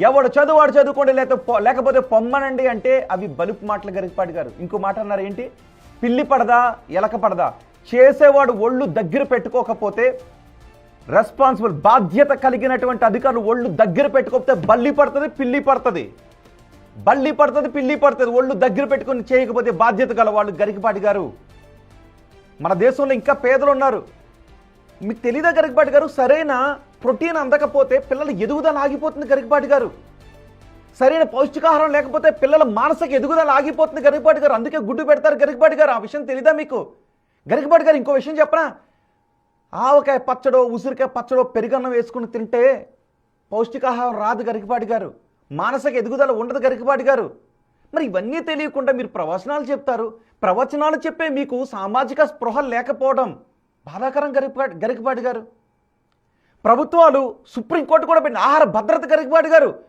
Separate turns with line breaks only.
ఎవడు చదువాడు చదువుకోండి లేకపోతే పొమ్మనండి అంటే అవి బలుపు మాటలు గరికపాటి గారు. ఇంకో మాట అన్నారు ఏంటి? పిల్లి పడదా ఎలక పడదా, చేసేవాడు ఒళ్ళు దగ్గర పెట్టుకోకపోతే, రెస్పాన్సిబుల్ బాధ్యత కలిగినటువంటి అధికారులు ఒళ్ళు దగ్గర పెట్టుకోకపోతే బల్లి పడుతుంది పిల్లి పడుతుంది, బల్లి పడుతుంది పిల్లి పడుతుంది. ఒళ్ళు దగ్గర పెట్టుకొని చేయకపోతే బాధ్యత గల వాళ్ళు గరికపాటి గారు. మన దేశంలో ఇంకా పేదలు ఉన్నారు. మీకు తెలీదా గరికపాటి గారు? సరైన ప్రోటీన్ అందకపోతే పిల్లల ఎదుగుదల ఆగిపోతుంది గరికపాటి గారు. సరైన పౌష్టికాహారం లేకపోతే పిల్లల మానసిక ఎదుగుదల ఆగిపోతుంది గరికపాటి గారు. అందుకే గుడ్డు పెడతారు గరికపాటి గారు. ఆ విషయం తెలీదా మీకు? గరికపాటి గారు ఇంకో విషయం చెప్పనా? ఆవకాయ పచ్చడో ఉసిరికాయ పచ్చడో పెరుగన్నం వేసుకుని తింటే పౌష్టికాహారం రాదు గరికపాటి గారు, మానసిక ఎదుగుదల ఉండదు గరికపాటి గారు. మరి ఇవన్నీ తెలియకుండా మీరు ప్రవచనాలు చెప్తారు. ప్రవచనాలు చెప్పే మీకు సామాజిక స్పృహ లేకపోవడం బాధాకరం గరికపాటి గారు. ప్రభుత్వాలు సుప్రీంకోర్టు కూడా పెట్టిన ఆహార భద్రత గరికపాటి గారు.